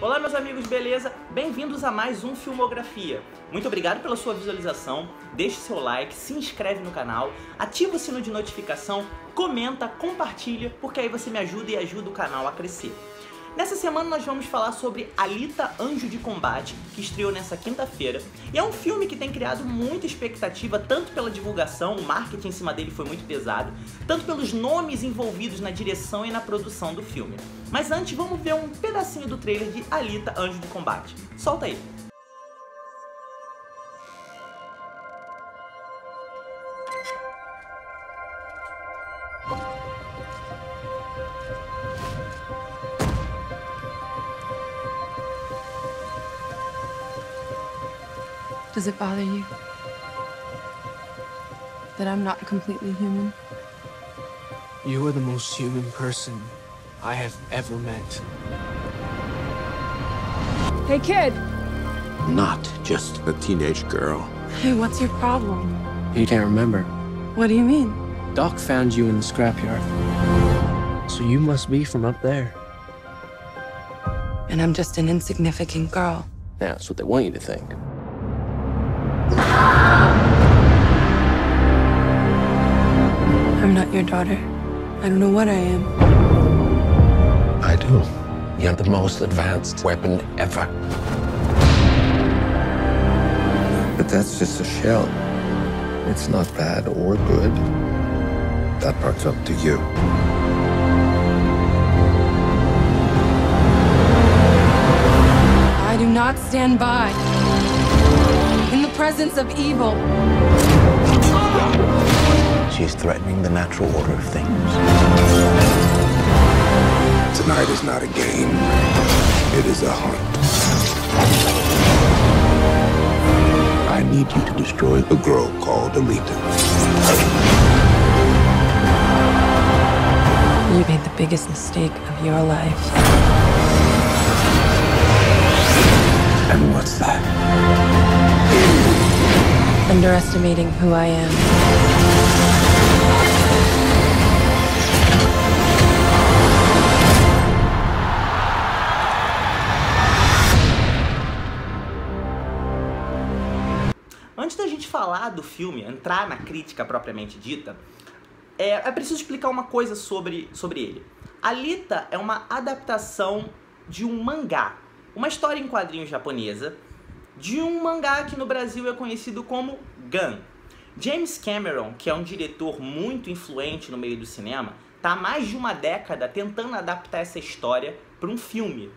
Olá meus amigos, beleza? Bem-vindos a mais um Filmografia. Muito obrigado pela sua visualização, deixe seu like, se inscreve no canal, ativa o sino de notificação, comenta, compartilha, porque aí você me ajuda e ajuda o canal a crescer. Nessa semana nós vamos falar sobre Alita: Anjo de Combate, que estreou nessa quinta-feira, e é um filme que tem criado muita expectativa, tanto pela divulgação, o marketing em cima dele foi muito pesado, tanto pelos nomes envolvidos na direção e na produção do filme. Mas antes, vamos ver um pedacinho do trailer de Alita: Anjo de Combate. Solta aí! Does it bother you that I'm not completely human? You are the most human person I have ever met. Hey, kid! Not just a teenage girl. Hey, what's your problem? You can't remember. What do you mean? Doc found you in the scrapyard. So you must be from up there. And I'm just an insignificant girl. Yeah, that's what they want you to think. I'm not your daughter. I don't know what I am. I do. You're the most advanced weapon ever. But that's just a shell. It's not bad or good. That part's up to you. I do not stand by in the presence of evil. She's threatening the natural order of things. Tonight is not a game. It is a hunt. I need you to destroy a girl called Alita. You made the biggest mistake of your life. And what's that? Underestimating who I am. Antes da gente falar do filme, entrar na crítica propriamente dita, é preciso explicar uma coisa sobre ele. Alita é uma adaptação de um mangá, uma história em quadrinhos japonesa, de um mangá que no Brasil é conhecido como Gun. James Cameron, que é um diretor muito influente no meio do cinema, está há mais de uma década tentando adaptar essa história para um filme.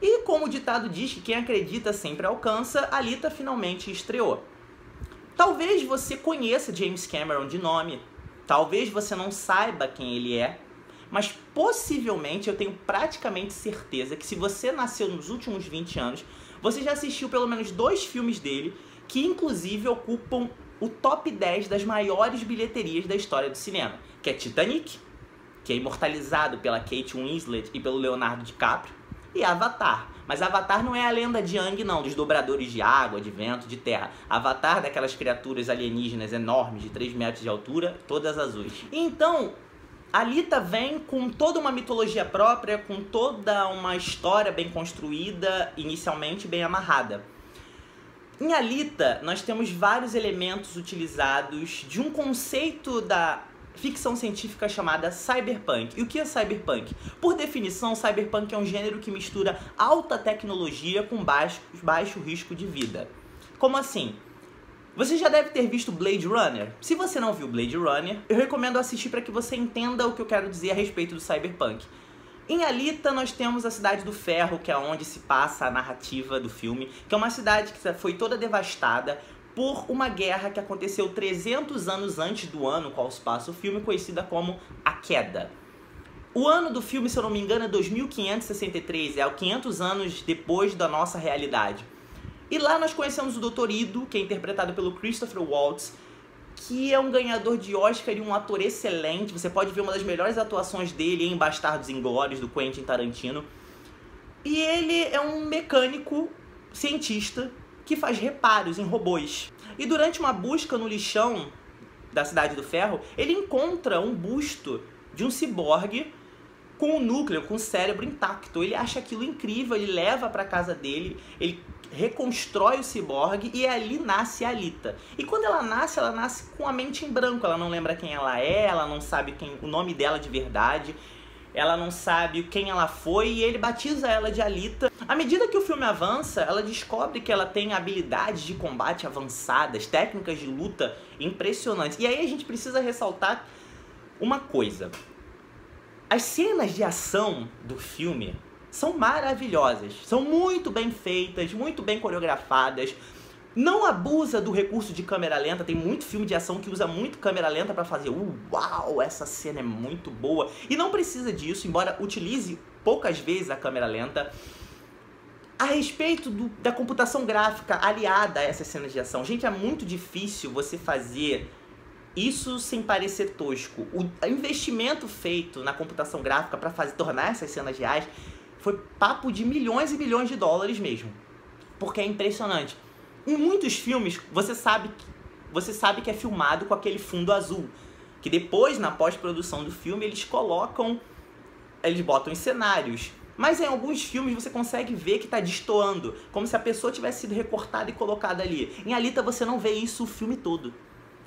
E como o ditado diz que quem acredita sempre alcança, Alita finalmente estreou. Talvez você conheça James Cameron de nome, talvez você não saiba quem ele é, mas possivelmente eu tenho praticamente certeza que se você nasceu nos últimos 20 anos, você já assistiu pelo menos 2 filmes dele, que inclusive ocupam o top 10 das maiores bilheterias da história do cinema, que é Titanic, que é imortalizado pela Kate Winslet e pelo Leonardo DiCaprio, e Avatar. Mas Avatar não é a lenda de Aang, não, dos dobradores de água, de vento, de terra. Avatar daquelas criaturas alienígenas enormes, de 3 metros de altura, todas azuis. Então, Alita vem com toda uma mitologia própria, com toda uma história bem construída, inicialmente bem amarrada. Em Alita, nós temos vários elementos utilizados de um conceito da ficção científica chamada cyberpunk. E o que é cyberpunk? Por definição, cyberpunk é um gênero que mistura alta tecnologia com baixo risco de vida. Como assim? Você já deve ter visto Blade Runner. Se você não viu Blade Runner, eu recomendo assistir para que você entenda o que eu quero dizer a respeito do cyberpunk. Em Alita, nós temos a Cidade do Ferro, que é onde se passa a narrativa do filme, que é uma cidade que foi toda devastada por uma guerra que aconteceu 300 anos antes do ano qual se passa o filme, conhecida como A Queda. O ano do filme, se eu não me engano, é 2563, é 500 anos depois da nossa realidade. E lá nós conhecemos o Dr. Ido, que é interpretado pelo Christopher Waltz, que é um ganhador de Oscar e um ator excelente. Você pode ver uma das melhores atuações dele em Bastardos Inglórios, do Quentin Tarantino. E ele é um mecânico cientista que faz reparos em robôs. E durante uma busca no lixão da Cidade do Ferro, ele encontra um busto de um ciborgue com o núcleo, com o cérebro intacto. Ele acha aquilo incrível, ele leva pra casa dele, ele reconstrói o ciborgue e ali nasce a Alita. E quando ela nasce com a mente em branco, ela não lembra quem ela é, ela não sabe o nome dela de verdade, ela não sabe quem ela foi e ele batiza ela de Alita. À medida que o filme avança, ela descobre que ela tem habilidades de combate avançadas, técnicas de luta impressionantes. E aí a gente precisa ressaltar uma coisa. As cenas de ação do filme são maravilhosas, são muito bem feitas, muito bem coreografadas, não abusa do recurso de câmera lenta. Tem muito filme de ação que usa muito câmera lenta pra fazer uau, essa cena é muito boa, e não precisa disso, embora utilize poucas vezes a câmera lenta. A respeito da computação gráfica aliada a essas cenas de ação, gente, é muito difícil você fazer isso sem parecer tosco. O investimento feito na computação gráfica para tornar essas cenas reais foi papo de milhões e milhões de dólares mesmo. Porque é impressionante. Em muitos filmes, você sabe que é filmado com aquele fundo azul. Que depois, na pós-produção do filme, eles botam em cenários. Mas em alguns filmes você consegue ver que está destoando. Como se a pessoa tivesse sido recortada e colocada ali. Em Alita você não vê isso o filme todo.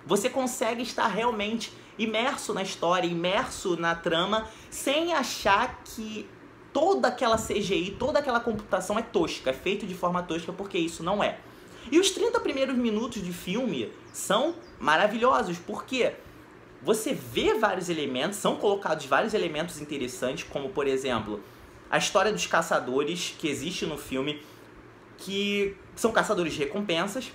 Você consegue estar realmente imerso na história, imerso na trama, sem achar que toda aquela CGI, toda aquela computação é tosca, é feito de forma tosca, porque isso não é. E os 30 primeiros minutos de filme são maravilhosos, porque você vê vários elementos, são colocados vários elementos interessantes, como por exemplo, a história dos caçadores que existe no filme, que são caçadores de recompensas,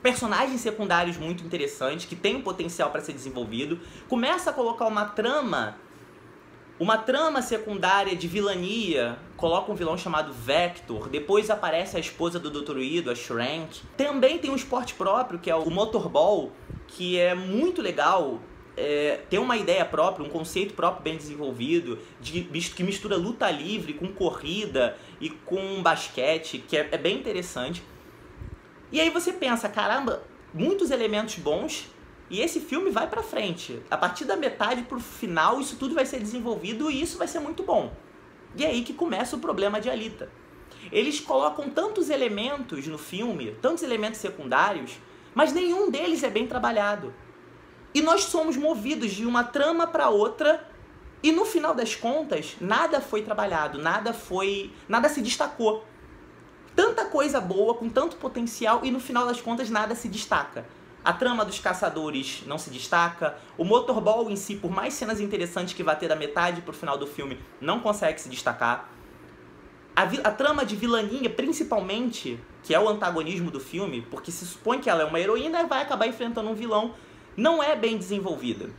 personagens secundários muito interessantes, que têm um potencial para ser desenvolvido, começa a colocar uma trama secundária de vilania, coloca um vilão chamado Vector, depois aparece a esposa do Dr. Ido, a Shrank. Também tem um esporte próprio, que é o Motorball, que é muito legal, tem uma ideia própria, um conceito próprio bem desenvolvido, que mistura luta livre com corrida e com basquete, que é bem interessante. E aí você pensa, caramba, muitos elementos bons, e esse filme vai pra frente. A partir da metade pro final, isso tudo vai ser desenvolvido e isso vai ser muito bom. E é aí que começa o problema de Alita. Eles colocam tantos elementos no filme, tantos elementos secundários, mas nenhum deles é bem trabalhado. E nós somos movidos de uma trama pra outra, e no final das contas, nada foi trabalhado, nada se destacou. Tanta coisa boa, com tanto potencial, e no final das contas nada se destaca. A trama dos caçadores não se destaca, o Motorball em si, por mais cenas interessantes que vai ter da metade pro final do filme, não consegue se destacar. A trama de vilania, principalmente, que é o antagonismo do filme, porque se supõe que ela é uma heroína e vai acabar enfrentando um vilão, não é bem desenvolvida.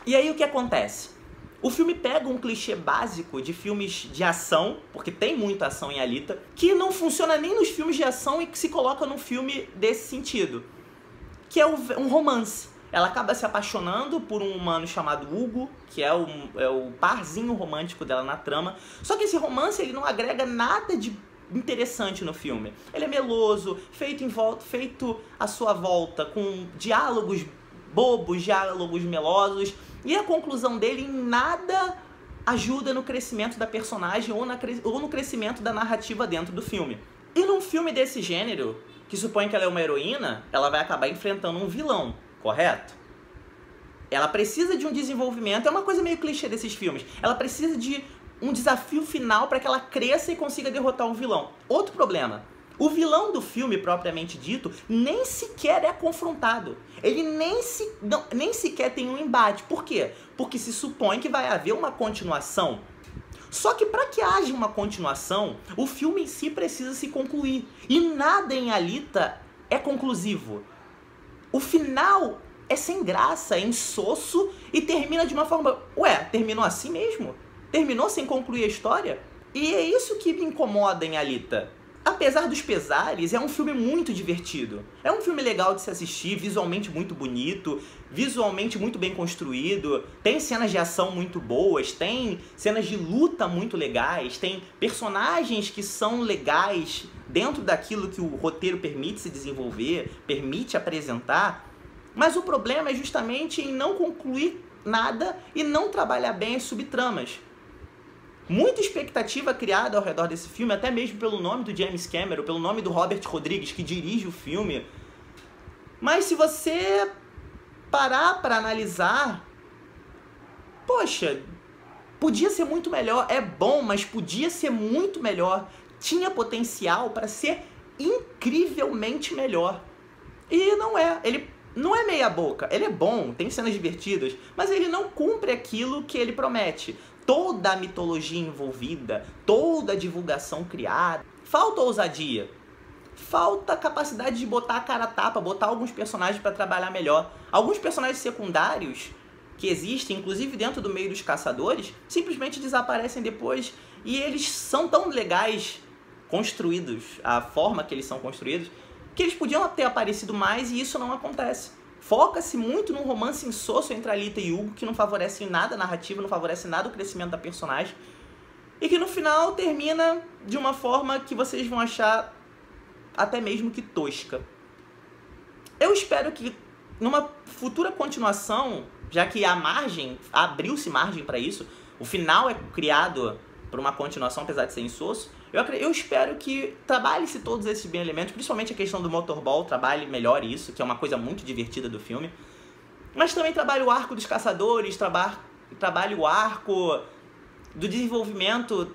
E aí o que acontece? O filme pega um clichê básico de filmes de ação, porque tem muita ação em Alita, que não funciona nem nos filmes de ação e que se coloca num filme desse sentido, que é um romance. Ela acaba se apaixonando por um humano chamado Hugo, que é o parzinho romântico dela na trama, só que esse romance ele não agrega nada de interessante no filme. Ele é meloso, feito à sua volta, com diálogos bobos, diálogos melosos, e a conclusão dele em nada ajuda no crescimento da personagem ou no crescimento da narrativa dentro do filme. E num filme desse gênero, que supõe que ela é uma heroína, ela vai acabar enfrentando um vilão, correto? Ela precisa de um desenvolvimento, é uma coisa meio clichê desses filmes, ela precisa de um desafio final para que ela cresça e consiga derrotar um vilão. Outro problema, o vilão do filme, propriamente dito, nem sequer é confrontado. Ele nem sequer tem um embate. Por quê? Porque se supõe que vai haver uma continuação. Só que para que haja uma continuação, o filme em si precisa se concluir. E nada em Alita é conclusivo. O final é sem graça, é insosso e termina de uma forma... Ué, terminou assim mesmo? Terminou sem concluir a história? E é isso que me incomoda em Alita. Apesar dos pesares, é um filme muito divertido. É um filme legal de se assistir, visualmente muito bonito, visualmente muito bem construído, tem cenas de ação muito boas, tem cenas de luta muito legais, tem personagens que são legais dentro daquilo que o roteiro permite se desenvolver, permite apresentar, mas o problema é justamente em não concluir nada e não trabalhar bem as subtramas. Muita expectativa criada ao redor desse filme, até mesmo pelo nome do James Cameron, pelo nome do Robert Rodrigues, que dirige o filme. Mas se você parar para analisar, poxa, podia ser muito melhor. É bom, mas podia ser muito melhor. Tinha potencial para ser incrivelmente melhor. E não é. Ele não é meia boca. Ele é bom, tem cenas divertidas, mas ele não cumpre aquilo que ele promete. Toda a mitologia envolvida, toda a divulgação criada. Falta ousadia. Falta capacidade de botar a cara a tapa, botar alguns personagens para trabalhar melhor. Alguns personagens secundários que existem, inclusive dentro do meio dos caçadores, simplesmente desaparecem depois. E eles são tão legais construídos, a forma que eles são construídos, que eles podiam ter aparecido mais e isso não acontece. Foca-se muito num romance insosso entre a Alita e Hugo, que não favorece em nada a narrativa, não favorece nada o crescimento da personagem, e que no final termina de uma forma que vocês vão achar até mesmo que tosca. Eu espero que numa futura continuação, já que a margem, abriu-se margem para isso, o final é criado para uma continuação, apesar de ser insosso, eu espero que trabalhe-se todos esses bem elementos, principalmente a questão do motorball, trabalhe melhor isso, que é uma coisa muito divertida do filme, mas também trabalhe o arco dos caçadores, trabalhe o arco do desenvolvimento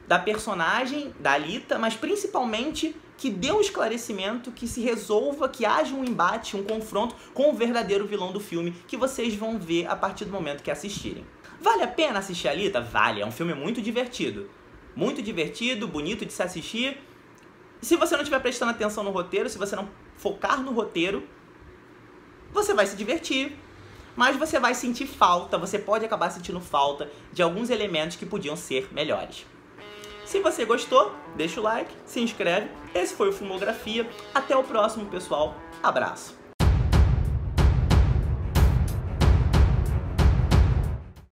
da personagem, da Alita, mas principalmente que dê um esclarecimento, que se resolva, que haja um embate, um confronto com o verdadeiro vilão do filme, que vocês vão ver a partir do momento que assistirem. Vale a pena assistir Alita? Vale, é um filme muito divertido. Muito divertido, bonito de se assistir. Se você não estiver prestando atenção no roteiro, se você não focar no roteiro, você vai se divertir, mas você vai sentir falta, você pode acabar sentindo falta de alguns elementos que podiam ser melhores. Se você gostou, deixa o like, se inscreve. Esse foi o Filmografia. Até o próximo, pessoal. Abraço.